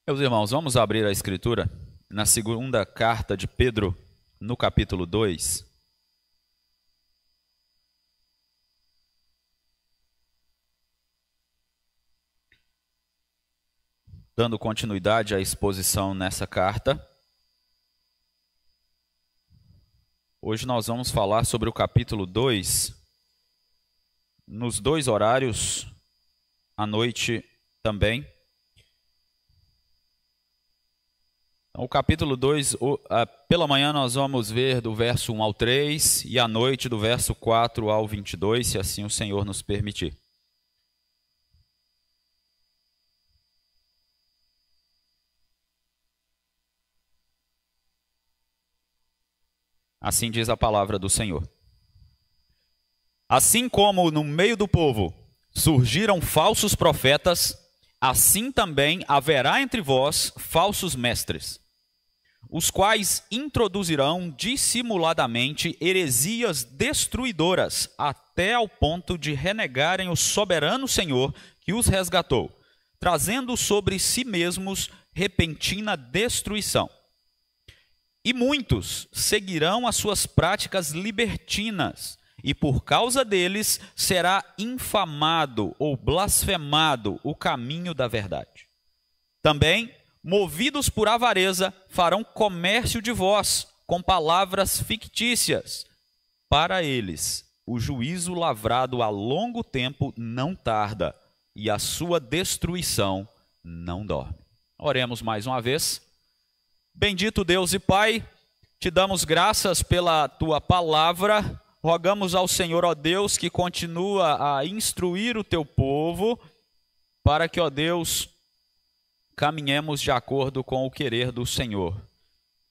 Meus irmãos, vamos abrir a Escritura na segunda carta de Pedro, no capítulo 2. Dando continuidade à exposição nessa carta. Hoje nós vamos falar sobre o capítulo 2, nos dois horários, à noite também. O capítulo 2, pela manhã nós vamos ver do verso 1 ao 3 e à noite do verso 4 ao 22, se assim o Senhor nos permitir. Assim diz a palavra do Senhor. Assim como no meio do povo surgiram falsos profetas, assim também haverá entre vós falsos mestres, os quais introduzirão dissimuladamente heresias destruidoras, até ao ponto de renegarem o soberano Senhor que os resgatou, trazendo sobre si mesmos repentina destruição. E muitos seguirão as suas práticas libertinas, e por causa deles será infamado ou blasfemado o caminho da verdade. Também, movidos por avareza, farão comércio de vós com palavras fictícias. Para eles, o juízo lavrado há longo tempo não tarda, e a sua destruição não dorme. Oremos mais uma vez. Bendito Deus e Pai, te damos graças pela tua palavra. Rogamos ao Senhor, ó Deus, que continua a instruir o teu povo, para que, ó Deus, caminhemos de acordo com o querer do Senhor.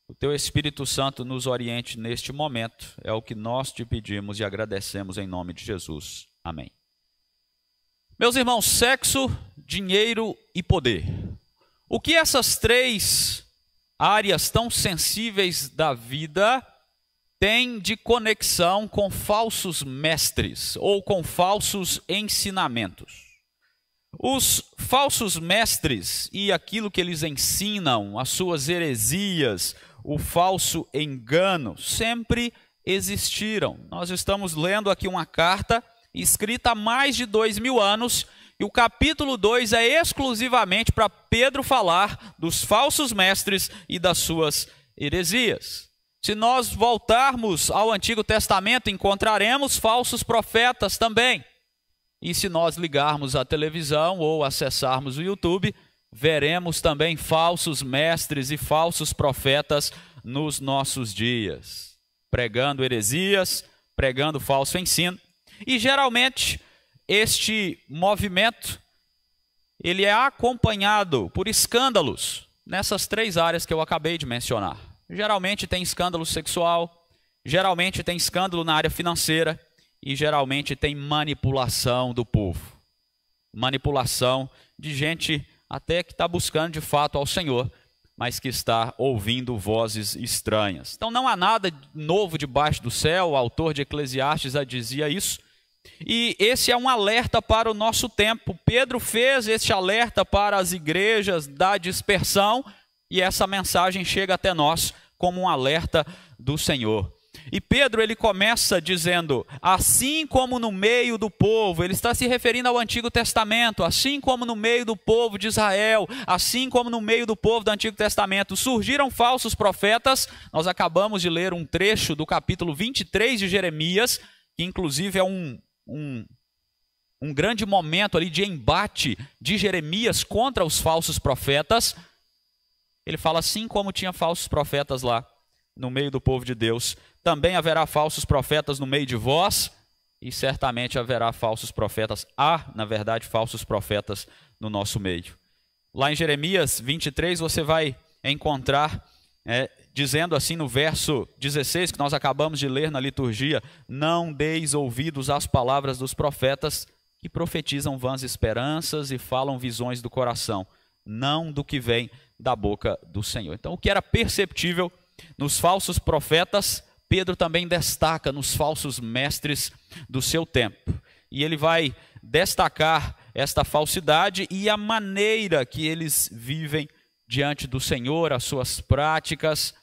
O teu Espírito Santo nos oriente neste momento, é o que nós te pedimos e agradecemos em nome de Jesus. Amém. Meus irmãos, sexo, dinheiro e poder. O que essas três áreas tão sensíveis da vida têm de conexão com falsos mestres ou com falsos ensinamentos? Os falsos mestres e aquilo que eles ensinam, as suas heresias, o falso engano, sempre existiram. Nós estamos lendo aqui uma carta escrita há mais de 2000 anos, e o capítulo 2 é exclusivamente para Pedro falar dos falsos mestres e das suas heresias. Se nós voltarmos ao Antigo Testamento, encontraremos falsos profetas também. E se nós ligarmos a televisão ou acessarmos o YouTube, veremos também falsos mestres e falsos profetas nos nossos dias, pregando heresias, pregando falso ensino. E geralmente este movimento ele é acompanhado por escândalos nessas três áreas que eu acabei de mencionar. Geralmente tem escândalo sexual, geralmente tem escândalo na área financeira e geralmente tem manipulação do povo. Manipulação de gente até que está buscando de fato ao Senhor, mas que está ouvindo vozes estranhas. Então não há nada novo debaixo do céu, o autor de Eclesiastes já dizia isso. E esse é um alerta para o nosso tempo. Pedro fez este alerta para as igrejas da dispersão e essa mensagem chega até nós como um alerta do Senhor. E Pedro ele começa dizendo, assim como no meio do povo, ele está se referindo ao Antigo Testamento, assim como no meio do povo de Israel, assim como no meio do povo do Antigo Testamento, surgiram falsos profetas. Nós acabamos de ler um trecho do capítulo 23 de Jeremias, que inclusive é um grande momento ali de embate de Jeremias contra os falsos profetas. Ele fala, assim como tinha falsos profetas lá no meio do povo de Deus, também haverá falsos profetas no meio de vós, e certamente haverá falsos profetas. Há, na verdade, falsos profetas no nosso meio. Lá em Jeremias 23 você vai encontrar, dizendo assim no verso 16, que nós acabamos de ler na liturgia, não deis ouvidos às palavras dos profetas, que profetizam vãs esperanças e falam visões do coração, não do que vem da boca do Senhor. Então, o que era perceptível nos falsos profetas, Pedro também destaca nos falsos mestres do seu tempo. E ele vai destacar esta falsidade e a maneira que eles vivem diante do Senhor, as suas práticas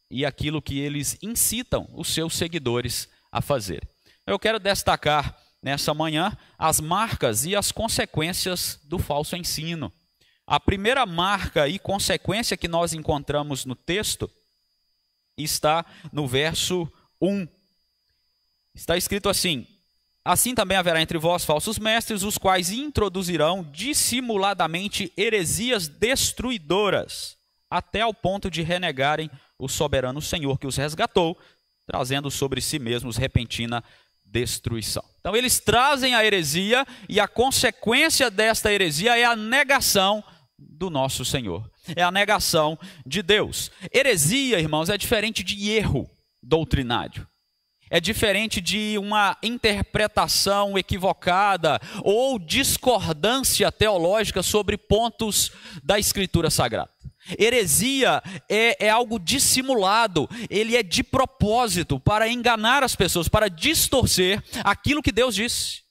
e aquilo que eles incitam os seus seguidores a fazer. Eu quero destacar nessa manhã as marcas e as consequências do falso ensino. A primeira marca e consequência que nós encontramos no texto está no verso 1. Está escrito assim: assim também haverá entre vós falsos mestres, os quais introduzirão dissimuladamente heresias destruidoras, até ao ponto de renegarem o soberano Senhor que os resgatou, trazendo sobre si mesmos repentina destruição. Então eles trazem a heresia e a consequência desta heresia é a negação do nosso Senhor. É a negação de Deus. Heresia, irmãos, é diferente de erro doutrinário. É diferente de uma interpretação equivocada ou discordância teológica sobre pontos da Escritura Sagrada. Heresia é algo dissimulado, ele é de propósito para enganar as pessoas, para distorcer aquilo que Deus disse.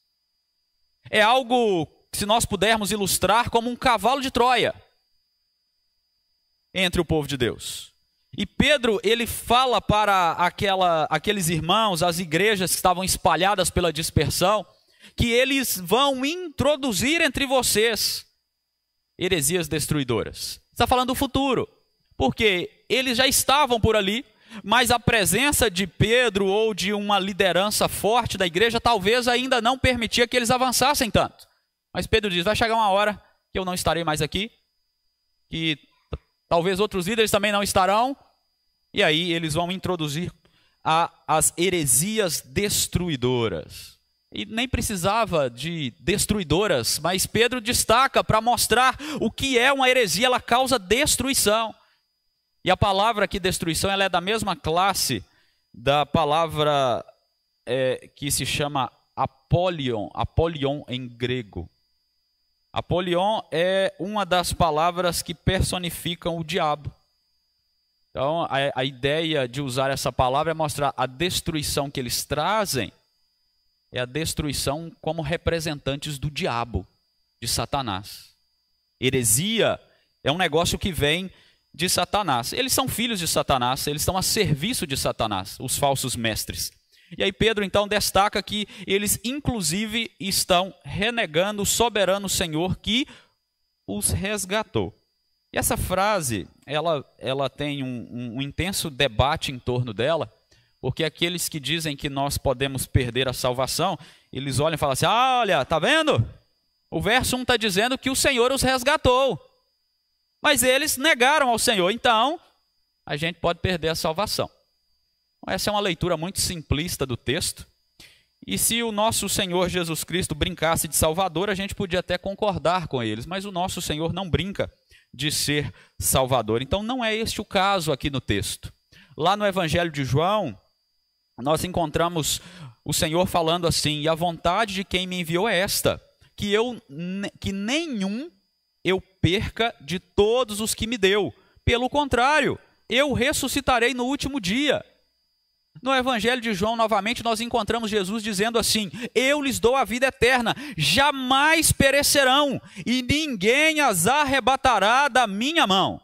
É algo, se nós pudermos ilustrar, como um cavalo de Troia entre o povo de Deus. E Pedro, ele fala para aqueles irmãos, as igrejas que estavam espalhadas pela dispersão, que eles vão introduzir entre vocês heresias destruidoras. Está falando do futuro, porque eles já estavam por ali, mas a presença de Pedro ou de uma liderança forte da igreja talvez ainda não permitia que eles avançassem tanto. Mas Pedro diz, vai chegar uma hora que eu não estarei mais aqui, que talvez outros líderes também não estarão, e aí eles vão introduzir as heresias destruidoras. E nem precisava de destruidoras, mas Pedro destaca para mostrar o que é uma heresia, ela causa destruição. E a palavra aqui, destruição, ela é da mesma classe da palavra que se chama apolion em grego. Apolion é uma das palavras que personificam o diabo. Então, a ideia de usar essa palavra é mostrar a destruição que eles trazem, é a destruição como representantes do diabo, de Satanás. Heresia é um negócio que vem de Satanás. Eles são filhos de Satanás, eles estão a serviço de Satanás, os falsos mestres. E aí Pedro então destaca que eles inclusive estão renegando o soberano Senhor que os resgatou. E essa frase, ela tem um intenso debate em torno dela, porque aqueles que dizem que nós podemos perder a salvação, eles olham e falam assim, olha, tá vendo? O verso 1 está dizendo que o Senhor os resgatou, mas eles negaram ao Senhor, então a gente pode perder a salvação. Essa é uma leitura muito simplista do texto, e se o nosso Senhor Jesus Cristo brincasse de Salvador, a gente podia até concordar com eles, mas o nosso Senhor não brinca de ser Salvador. Então não é este o caso aqui no texto. Lá no Evangelho de João, nós encontramos o Senhor falando assim, e a vontade de quem me enviou é esta, que nenhum eu perca de todos os que me deu. Pelo contrário, eu ressuscitarei no último dia. No Evangelho de João, novamente, nós encontramos Jesus dizendo assim, eu lhes dou a vida eterna, jamais perecerão, e ninguém as arrebatará da minha mão.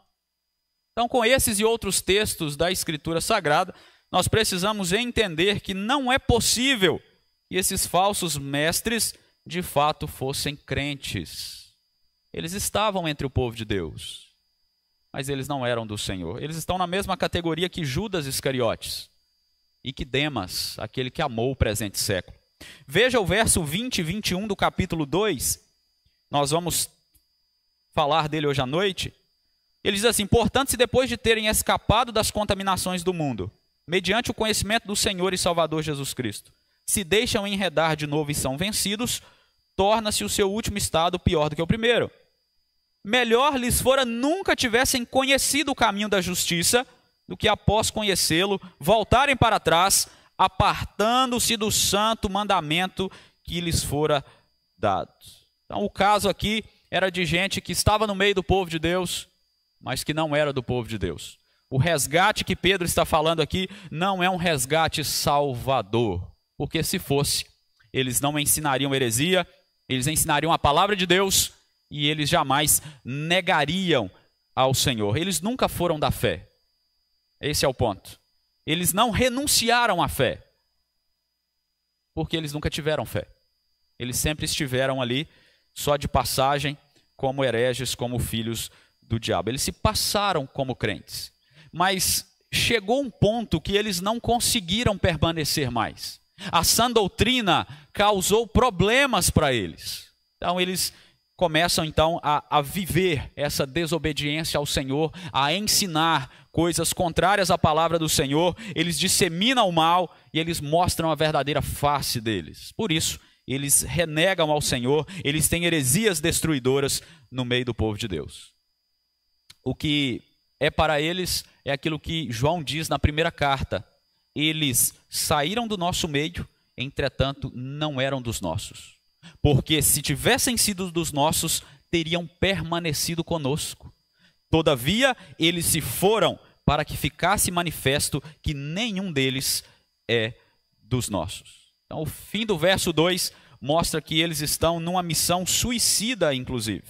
Então, com esses e outros textos da Escritura Sagrada, nós precisamos entender que não é possível que esses falsos mestres, de fato, fossem crentes. Eles estavam entre o povo de Deus, mas eles não eram do Senhor. Eles estão na mesma categoria que Judas Iscariotes e que Demas, aquele que amou o presente século. Veja o verso 20 e 21 do capítulo 2. Nós vamos falar dele hoje à noite. Ele diz assim, portanto, se depois de terem escapado das contaminações do mundo, mediante o conhecimento do Senhor e Salvador Jesus Cristo, se deixam enredar de novo e são vencidos, torna-se o seu último estado pior do que o primeiro. Melhor lhes fora nunca tivessem conhecido o caminho da justiça, do que após conhecê-lo, voltarem para trás, apartando-se do santo mandamento que lhes fora dado. Então o caso aqui era de gente que estava no meio do povo de Deus, mas que não era do povo de Deus. O resgate que Pedro está falando aqui não é um resgate salvador, porque se fosse, eles não ensinariam heresia, eles ensinariam a palavra de Deus e eles jamais negariam ao Senhor. Eles nunca foram da fé. Esse é o ponto. Eles não renunciaram à fé, porque eles nunca tiveram fé. Eles sempre estiveram ali só de passagem, como hereges, como filhos do diabo. Eles se passaram como crentes, mas chegou um ponto que eles não conseguiram permanecer mais. A sã doutrina causou problemas para eles. Então eles começam então a viver essa desobediência ao Senhor, a ensinar coisas contrárias à palavra do Senhor. Eles disseminam o mal e eles mostram a verdadeira face deles. Por isso, eles renegam ao Senhor, eles têm heresias destruidoras no meio do povo de Deus. O que é para eles é aquilo que João diz na primeira carta: eles saíram do nosso meio, entretanto não eram dos nossos. Porque se tivessem sido dos nossos, teriam permanecido conosco. Todavia, eles se foram para que ficasse manifesto que nenhum deles é dos nossos. Então, o fim do verso 2 mostra que eles estão numa missão suicida, inclusive.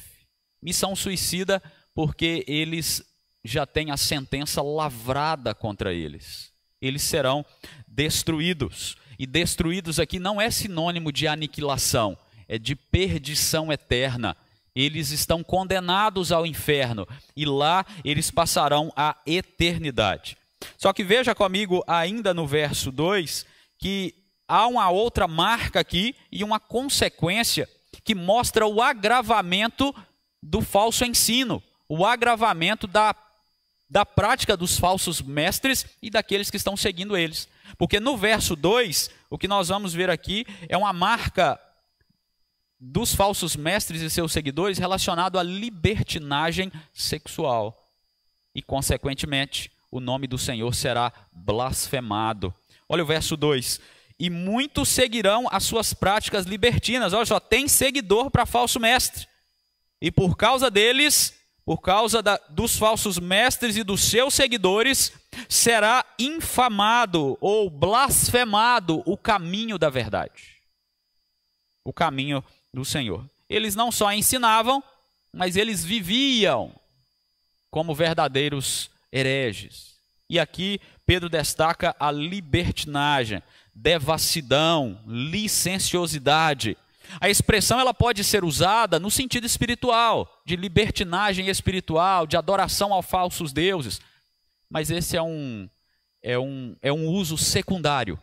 Missão suicida porque eles já têm a sentença lavrada contra eles. Eles serão destruídos. E destruídos aqui não é sinônimo de aniquilação, é de perdição eterna. Eles estão condenados ao inferno e lá eles passarão a eternidade. Só que veja comigo ainda no verso 2 que há uma outra marca aqui e uma consequência que mostra o agravamento do falso ensino, o agravamento da prática dos falsos mestres e daqueles que estão seguindo eles. Porque no verso 2, o que nós vamos ver aqui é uma marca dos falsos mestres e seus seguidores relacionado à libertinagem sexual. E, consequentemente, o nome do Senhor será blasfemado. Olha o verso 2. E muitos seguirão as suas práticas libertinas. Olha só, tem seguidor para falso mestre. E por causa deles, por causa dos falsos mestres e dos seus seguidores, será infamado ou blasfemado o caminho da verdade. O caminho do Senhor. Eles não só ensinavam, mas eles viviam como verdadeiros hereges. E aqui Pedro destaca a libertinagem, devassidão, licenciosidade. A expressão ela pode ser usada no sentido espiritual, de libertinagem espiritual, de adoração aos falsos deuses. Mas esse é um uso secundário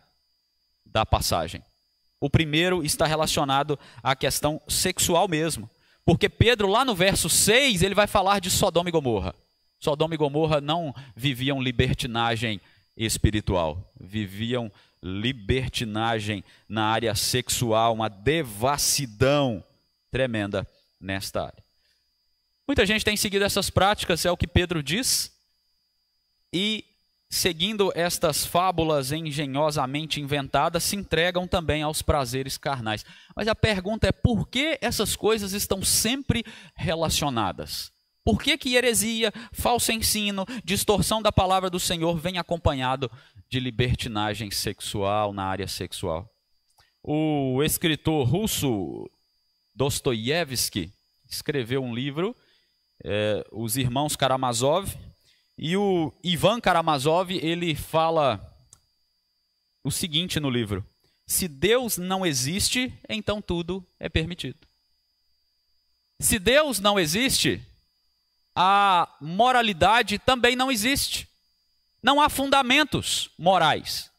da passagem. O primeiro está relacionado à questão sexual mesmo. Porque Pedro, lá no verso 6, ele vai falar de Sodoma e Gomorra. Sodoma e Gomorra não viviam libertinagem espiritual, viviam libertinagem na área sexual, uma devassidão tremenda nesta área. Muita gente tem seguido essas práticas, é o que Pedro diz, e seguindo estas fábulas engenhosamente inventadas, se entregam também aos prazeres carnais. Mas a pergunta é, por que essas coisas estão sempre relacionadas? Por que heresia, falso ensino, distorção da palavra do Senhor vem acompanhado de libertinagem sexual na área sexual? O escritor russo Dostoiévski escreveu um livro, Os Irmãos Karamazov, e o Ivan Karamazov, ele fala o seguinte no livro: se Deus não existe, então tudo é permitido. Se Deus não existe, a moralidade também não existe. Não há fundamentos morais.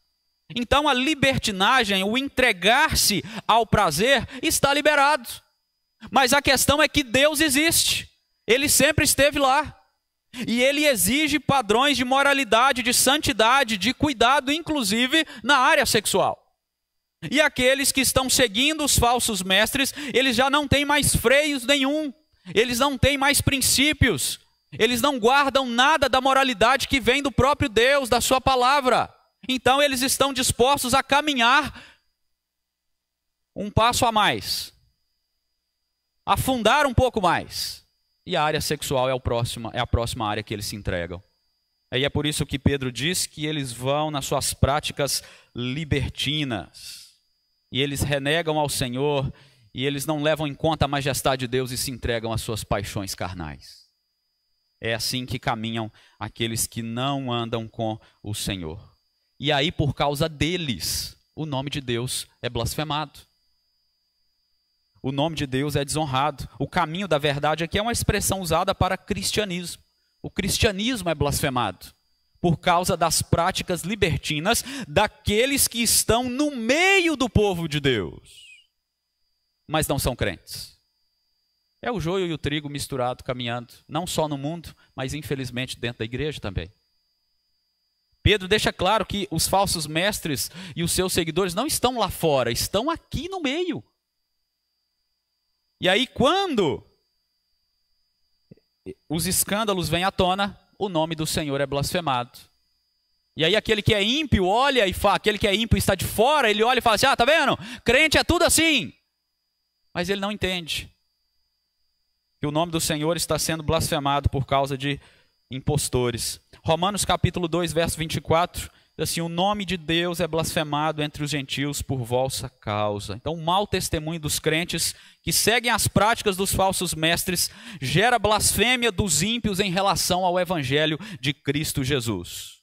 Então a libertinagem, o entregar-se ao prazer, está liberado. Mas a questão é que Deus existe. Ele sempre esteve lá. E ele exige padrões de moralidade, de santidade, de cuidado, inclusive na área sexual. E aqueles que estão seguindo os falsos mestres, eles já não têm mais freios nenhum. Eles não têm mais princípios. Eles não guardam nada da moralidade que vem do próprio Deus, da sua palavra. Então eles estão dispostos a caminhar um passo a mais, afundar um pouco mais. E a área sexual é a próxima área que eles se entregam. E é por isso que Pedro diz que eles vão nas suas práticas libertinas. E eles renegam ao Senhor, e eles não levam em conta a majestade de Deus e se entregam às suas paixões carnais. É assim que caminham aqueles que não andam com o Senhor. E aí, por causa deles, o nome de Deus é blasfemado. O nome de Deus é desonrado. O caminho da verdade aqui é uma expressão usada para cristianismo. O cristianismo é blasfemado por causa das práticas libertinas daqueles que estão no meio do povo de Deus, mas não são crentes. É o joio e o trigo misturado, caminhando, não só no mundo, mas infelizmente dentro da igreja também. Pedro deixa claro que os falsos mestres e os seus seguidores não estão lá fora, estão aqui no meio. E aí, quando os escândalos vêm à tona, o nome do Senhor é blasfemado. E aí aquele que é ímpio olha e fala, aquele que é ímpio está de fora, ele olha e fala assim, tá vendo? Crente é tudo assim. Mas ele não entende que o nome do Senhor está sendo blasfemado por causa de impostores. Romanos capítulo 2, verso 24, diz assim, o nome de Deus é blasfemado entre os gentios por vossa causa. Então o mau testemunho dos crentes que seguem as práticas dos falsos mestres gera blasfêmia dos ímpios em relação ao evangelho de Cristo Jesus.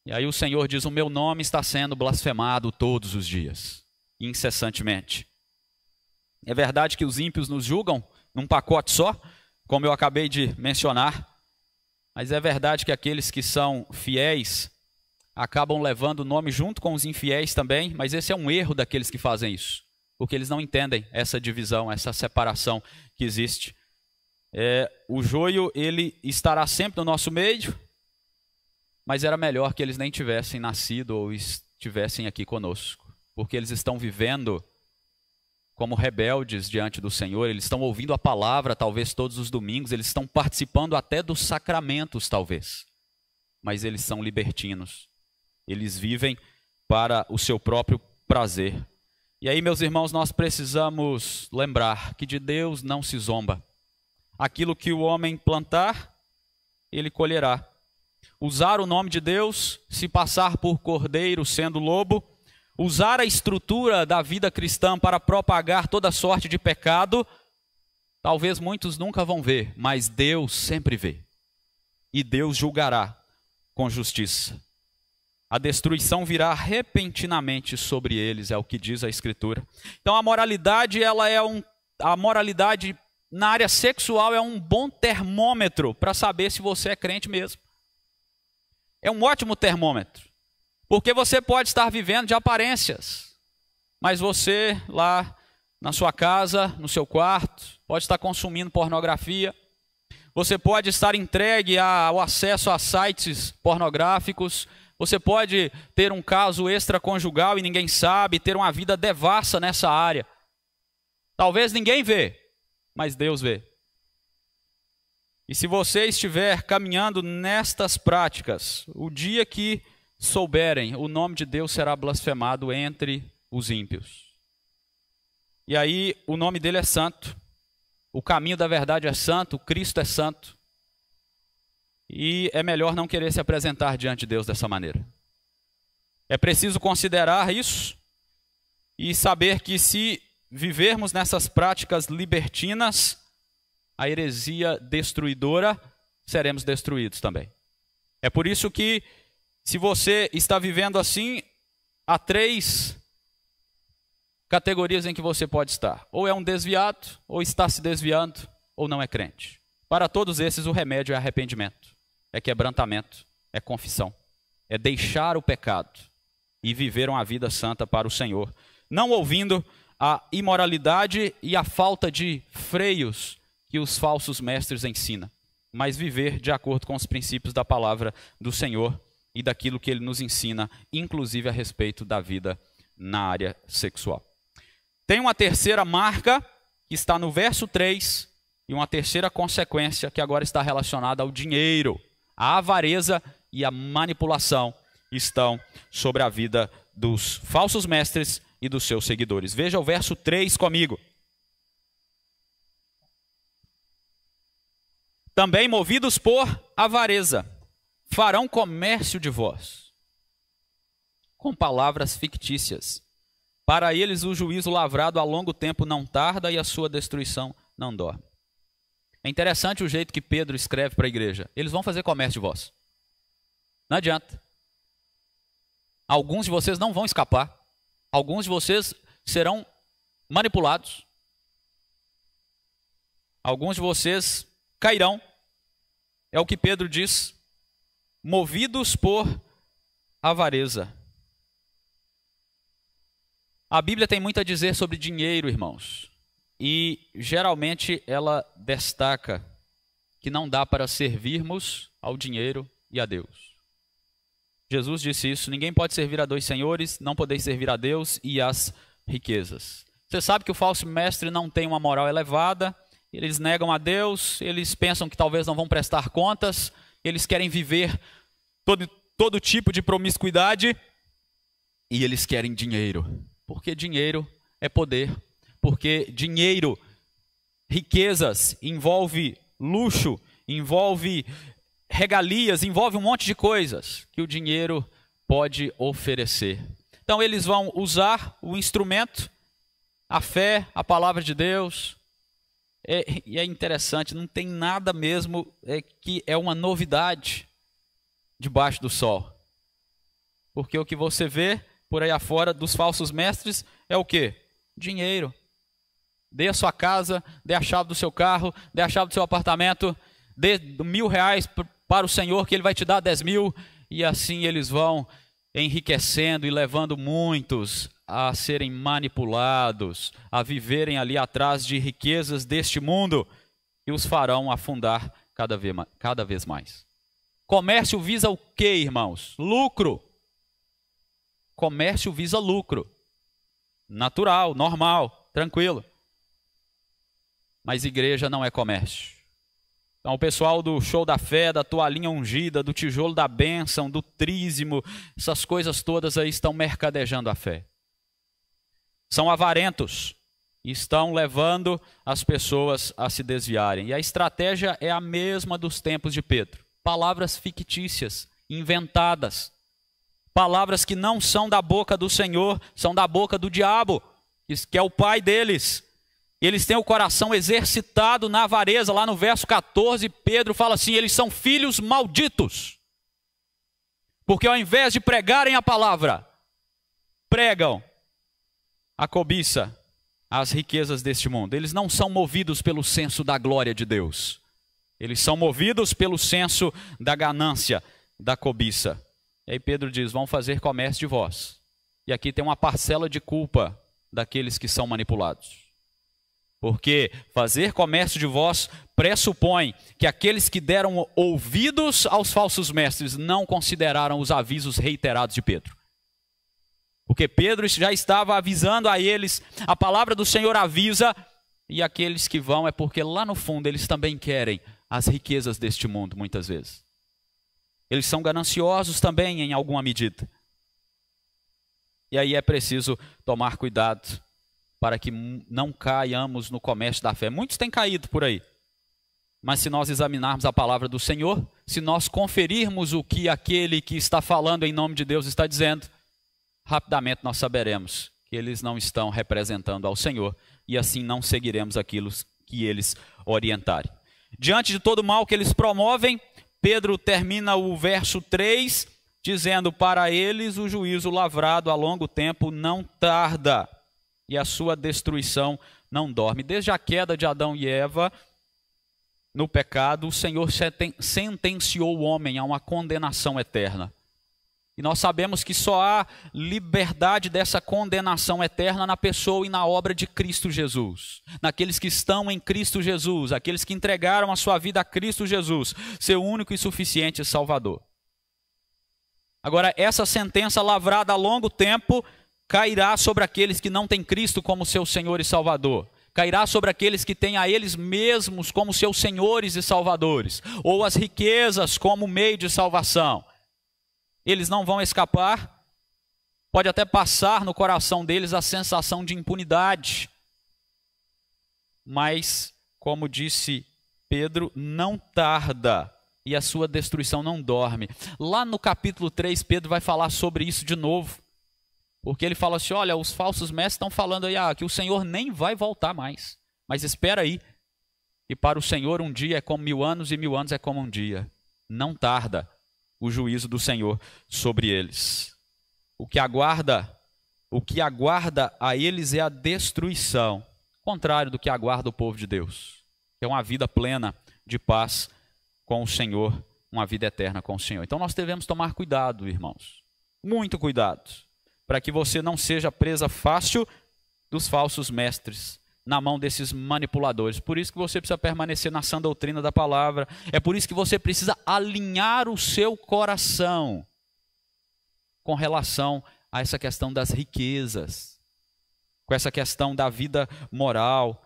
E aí o Senhor diz, o meu nome está sendo blasfemado todos os dias, incessantemente. É verdade que os ímpios nos julgam num pacote só, como eu acabei de mencionar, mas é verdade que aqueles que são fiéis acabam levando o nome junto com os infiéis também, mas esse é um erro daqueles que fazem isso, porque eles não entendem essa divisão, essa separação que existe. O joio, ele estará sempre no nosso meio, mas era melhor que eles nem tivessem nascido ou estivessem aqui conosco, porque eles estão vivendo como rebeldes diante do Senhor, eles estão ouvindo a palavra talvez todos os domingos, eles estão participando até dos sacramentos talvez, mas eles são libertinos, eles vivem para o seu próprio prazer. E aí, meus irmãos, nós precisamos lembrar que de Deus não se zomba. Aquilo que o homem plantar, ele colherá. Usar o nome de Deus, se passar por cordeiro sendo lobo, usar a estrutura da vida cristã para propagar toda sorte de pecado, talvez muitos nunca vão ver, mas Deus sempre vê. E Deus julgará com justiça. A destruição virá repentinamente sobre eles, é o que diz a Escritura. Então a moralidade, a moralidade na área sexual é um bom termômetro para saber se você é crente mesmo. É um ótimo termômetro. Porque você pode estar vivendo de aparências, mas você lá na sua casa, no seu quarto, pode estar consumindo pornografia, você pode estar entregue ao acesso a sites pornográficos, você pode ter um caso extraconjugal e ninguém sabe, ter uma vida devassa nessa área. Talvez ninguém vê, mas Deus vê. E se você estiver caminhando nestas práticas, o dia que souberem, o nome de Deus será blasfemado entre os ímpios. E aí o nome dele é santo, o caminho da verdade é santo, o Cristo é santo. E é melhor não querer se apresentar diante de Deus dessa maneira. É preciso considerar isso e saber que se vivermos nessas práticas libertinas, a heresia destruidora, seremos destruídos também. É por isso que, se você está vivendo assim, há 3 categorias em que você pode estar. Ou é um desviado, ou está se desviando, ou não é crente. Para todos esses, o remédio é arrependimento, é quebrantamento, é confissão, é deixar o pecado e viver uma vida santa para o Senhor, não ouvindo a imoralidade e a falta de freios que os falsos mestres ensinam, mas viver de acordo com os princípios da palavra do Senhor e daquilo que ele nos ensina, inclusive a respeito da vida na área sexual. Tem uma terceira marca que está no verso 3 e uma terceira consequência que agora está relacionada ao dinheiro. A avareza e a manipulação estão sobre a vida dos falsos mestres e dos seus seguidores. Veja o verso 3 comigo. Também movidos por avareza, farão comércio de vós, com palavras fictícias. Para eles o juízo lavrado a longo tempo não tarda e a sua destruição não dorme. É interessante o jeito que Pedro escreve para a igreja. Eles vão fazer comércio de vós. Não adianta. Alguns de vocês não vão escapar. Alguns de vocês serão manipulados. Alguns de vocês cairão. É o que Pedro diz. Movidos por avareza. A Bíblia tem muito a dizer sobre dinheiro, irmãos. E geralmente ela destaca que não dá para servirmos ao dinheiro e a Deus. Jesus disse isso: ninguém pode servir a 2 senhores, não podeis servir a Deus e às riquezas. Você sabe que o falso mestre não tem uma moral elevada, eles negam a Deus, eles pensam que talvez não vão prestar contas, eles querem viver todo tipo de promiscuidade e eles querem dinheiro. Porque dinheiro é poder, porque dinheiro, riquezas, envolve luxo, envolve regalias, envolve um monte de coisas que o dinheiro pode oferecer. Então eles vão usar o instrumento, a fé, a palavra de Deus. E é interessante, não tem nada mesmo que é uma novidade debaixo do sol. Porque o que você vê por aí afora dos falsos mestres é o quê? Dinheiro. Dê a sua casa, dê a chave do seu carro, dê a chave do seu apartamento, dê R$1.000 para o Senhor que Ele vai te dar 10.000, e assim eles vão enriquecendo e levando muitos a serem manipulados, a viverem ali atrás de riquezas deste mundo, e os farão afundar cada vez mais. Comércio visa o quê, irmãos? Lucro. Comércio visa lucro. Natural, normal, tranquilo. Mas igreja não é comércio. Então o pessoal do show da fé, da toalhinha ungida, do tijolo da bênção, do trízimo, essas coisas todas aí estão mercadejando a fé. São avarentos e estão levando as pessoas a se desviarem. E a estratégia é a mesma dos tempos de Pedro. Palavras fictícias, inventadas. Palavras que não são da boca do Senhor, são da boca do diabo, que é o pai deles. Eles têm o coração exercitado na avareza. Lá no verso 14, Pedro fala assim: eles são filhos malditos. Porque ao invés de pregarem a palavra, pregam a cobiça, as riquezas deste mundo. Eles não são movidos pelo senso da glória de Deus. Eles são movidos pelo senso da ganância, da cobiça. E aí Pedro diz: vão fazer comércio de vós. E aqui tem uma parcela de culpa daqueles que são manipulados. Porque fazer comércio de vós pressupõe que aqueles que deram ouvidos aos falsos mestres não consideraram os avisos reiterados de Pedro. Porque Pedro já estava avisando a eles, a palavra do Senhor avisa, e aqueles que vão é porque lá no fundo eles também querem as riquezas deste mundo, muitas vezes. Eles são gananciosos também em alguma medida. E aí é preciso tomar cuidado para que não caiamos no comércio da fé. Muitos têm caído por aí. Mas se nós examinarmos a palavra do Senhor, se nós conferirmos o que aquele que está falando em nome de Deus está dizendo, rapidamente nós saberemos que eles não estão representando ao Senhor e assim não seguiremos aquilo que eles orientarem. Diante de todo o mal que eles promovem, Pedro termina o verso 3 dizendo: para eles o juízo lavrado a longo tempo não tarda e a sua destruição não dorme. Desde a queda de Adão e Eva no pecado, o Senhor sentenciou o homem a uma condenação eterna. E nós sabemos que só há liberdade dessa condenação eterna na pessoa e na obra de Cristo Jesus. Naqueles que estão em Cristo Jesus, aqueles que entregaram a sua vida a Cristo Jesus, seu único e suficiente Salvador. Agora, essa sentença lavrada a longo tempo cairá sobre aqueles que não têm Cristo como seu Senhor e Salvador. Cairá sobre aqueles que têm a eles mesmos como seus senhores e salvadores, ou as riquezas como meio de salvação. Eles não vão escapar. Pode até passar no coração deles a sensação de impunidade. Mas, como disse Pedro, não tarda e a sua destruição não dorme. Lá no capítulo 3, Pedro vai falar sobre isso de novo. Porque ele fala assim: olha, os falsos mestres estão falando aí que o Senhor nem vai voltar mais. Mas espera aí. E para o Senhor um dia é como 1000 anos e 1000 anos é como um dia. Não tarda o juízo do Senhor sobre eles. O que aguarda a eles é a destruição, contrário do que aguarda o povo de Deus. É uma vida plena de paz com o Senhor, uma vida eterna com o Senhor. Então nós devemos tomar cuidado, irmãos, muito cuidado, para que você não seja presa fácil dos falsos mestres, na mão desses manipuladores. Por isso que você precisa permanecer na sã doutrina da palavra. É por isso que você precisa alinhar o seu coração com relação a essa questão das riquezas, com essa questão da vida moral.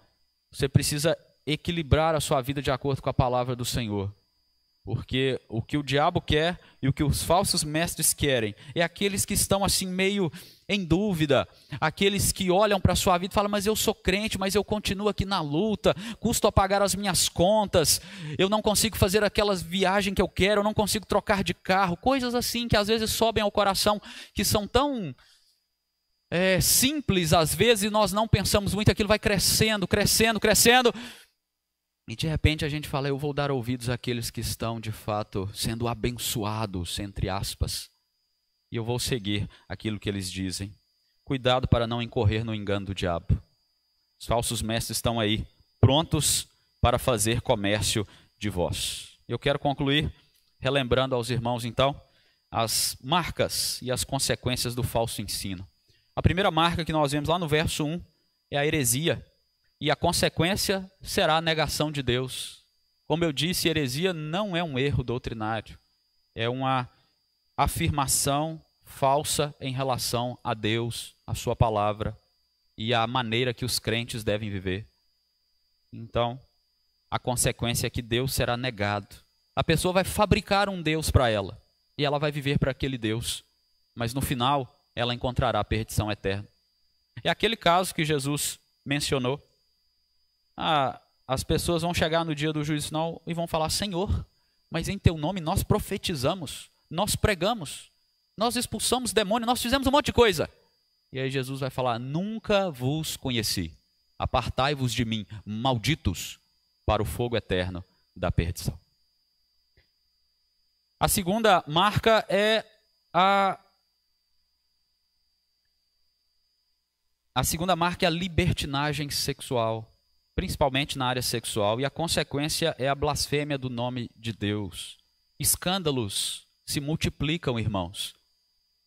Você precisa equilibrar a sua vida de acordo com a palavra do Senhor. Porque o que o diabo quer e o que os falsos mestres querem é aqueles que estão assim meio em dúvida, aqueles que olham para a sua vida e falam, mas eu sou crente, mas eu continuo aqui na luta, custo a pagar as minhas contas, eu não consigo fazer aquelas viagens que eu quero, eu não consigo trocar de carro, coisas assim que às vezes sobem ao coração, que são tão simples às vezes e nós não pensamos muito, aquilo vai crescendo, crescendo, crescendo. E de repente a gente fala, eu vou dar ouvidos àqueles que estão de fato sendo abençoados, entre aspas. E eu vou seguir aquilo que eles dizem. Cuidado para não incorrer no engano do diabo. Os falsos mestres estão aí, prontos para fazer comércio de vós. Eu quero concluir relembrando aos irmãos então as marcas e as consequências do falso ensino. A primeira marca que nós vemos lá no verso 1 é a heresia. E a consequência será a negação de Deus. Como eu disse, heresia não é um erro doutrinário. É uma afirmação falsa em relação a Deus, a sua palavra e a maneira que os crentes devem viver. Então, a consequência é que Deus será negado. A pessoa vai fabricar um Deus para ela e ela vai viver para aquele Deus. Mas no final, ela encontrará a perdição eterna. É aquele caso que Jesus mencionou. As pessoas vão chegar no dia do juízo final e vão falar, Senhor, mas em teu nome nós profetizamos, nós pregamos, nós expulsamos demônio, nós fizemos um monte de coisa. E aí Jesus vai falar, nunca vos conheci, apartai-vos de mim, malditos, para o fogo eterno da perdição. A segunda marca é a libertinagem sexual, principalmente na área sexual, e a consequência é a blasfêmia do nome de Deus. Escândalos se multiplicam, irmãos,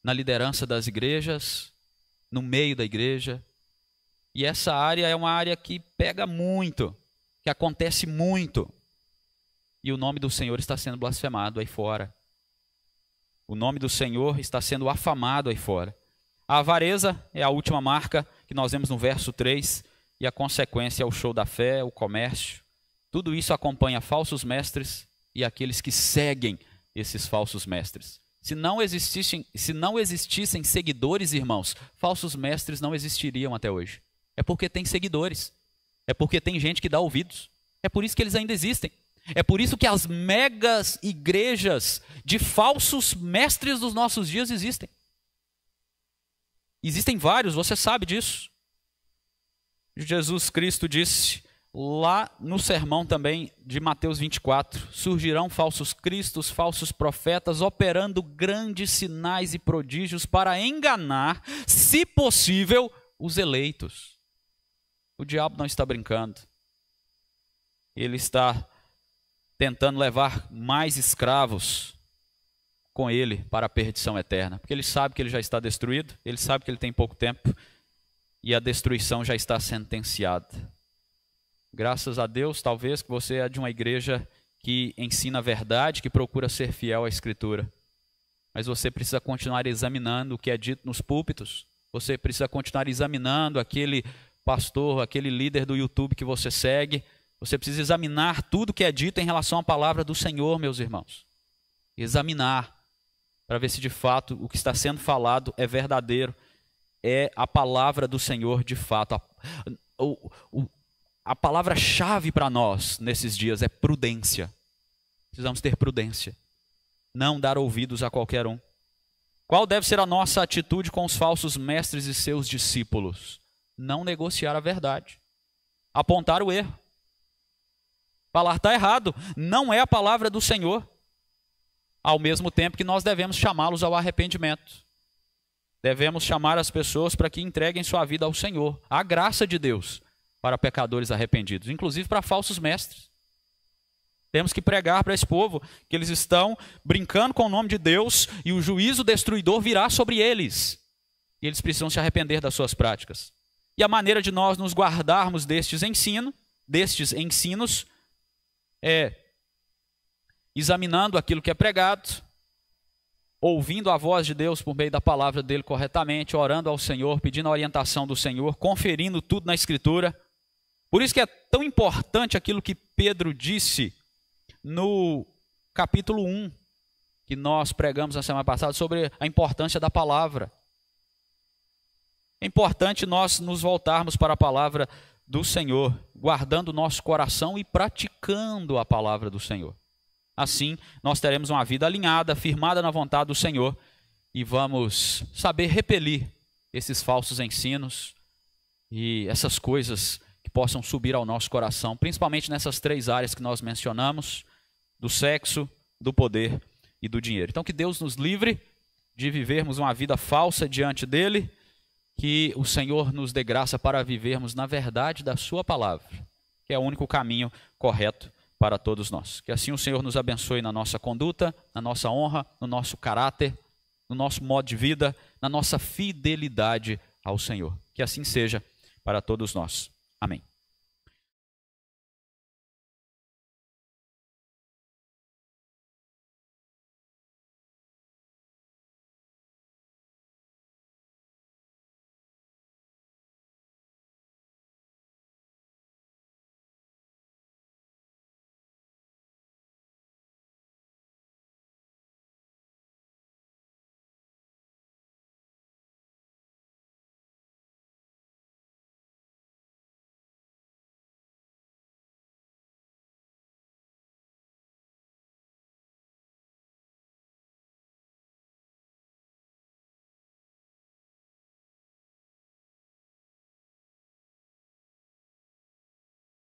na liderança das igrejas, no meio da igreja, e essa área é uma área que pega muito, que acontece muito, e o nome do Senhor está sendo blasfemado aí fora. O nome do Senhor está sendo afamado aí fora. A avareza é a última marca que nós vemos no verso 3, e a consequência é o show da fé, o comércio. Tudo isso acompanha falsos mestres e aqueles que seguem esses falsos mestres. Se não existissem seguidores, irmãos, falsos mestres não existiriam até hoje. É porque tem seguidores. É porque tem gente que dá ouvidos. É por isso que eles ainda existem. É por isso que as megas igrejas de falsos mestres dos nossos dias existem. Existem vários, você sabe disso. Jesus Cristo disse lá no sermão também de Mateus 24, surgirão falsos cristos, falsos profetas, operando grandes sinais e prodígios para enganar, se possível, os eleitos. O diabo não está brincando. Ele está tentando levar mais escravos com ele para a perdição eterna, porque ele sabe que ele já está destruído, ele sabe que ele tem pouco tempo, e a destruição já está sentenciada. Graças a Deus, talvez que você é de uma igreja que ensina a verdade, que procura ser fiel à Escritura. Mas você precisa continuar examinando o que é dito nos púlpitos. Você precisa continuar examinando aquele pastor, aquele líder do YouTube que você segue. Você precisa examinar tudo que é dito em relação à palavra do Senhor, meus irmãos. Examinar, para ver se de fato o que está sendo falado é verdadeiro. É a palavra do Senhor de fato. A palavra-chave para nós nesses dias é prudência. Precisamos ter prudência. Não dar ouvidos a qualquer um. Qual deve ser a nossa atitude com os falsos mestres e seus discípulos? Não negociar a verdade. Apontar o erro. Falar está errado, não é a palavra do Senhor. Ao mesmo tempo que nós devemos chamá-los ao arrependimento. Devemos chamar as pessoas para que entreguem sua vida ao Senhor, à graça de Deus, para pecadores arrependidos, inclusive para falsos mestres. Temos que pregar para esse povo que eles estão brincando com o nome de Deus e o juízo destruidor virá sobre eles. E eles precisam se arrepender das suas práticas. E a maneira de nós nos guardarmos destes ensinos é examinando aquilo que é pregado, ouvindo a voz de Deus por meio da palavra dele corretamente, orando ao Senhor, pedindo a orientação do Senhor, conferindo tudo na Escritura. Por isso que é tão importante aquilo que Pedro disse no capítulo 1, que nós pregamos na semana passada, sobre a importância da palavra. É importante nós nos voltarmos para a palavra do Senhor, guardando o nosso coração e praticando a palavra do Senhor. Assim, nós teremos uma vida alinhada, firmada na vontade do Senhor, e vamos saber repelir esses falsos ensinos e essas coisas que possam subir ao nosso coração, principalmente nessas 3 áreas que nós mencionamos, do sexo, do poder e do dinheiro. Então, que Deus nos livre de vivermos uma vida falsa diante dele, que o Senhor nos dê graça para vivermos na verdade da sua palavra, que é o único caminho correto para todos nós. Que assim o Senhor nos abençoe na nossa conduta, na nossa honra, no nosso caráter, no nosso modo de vida, na nossa fidelidade ao Senhor. Que assim seja para todos nós. Amém.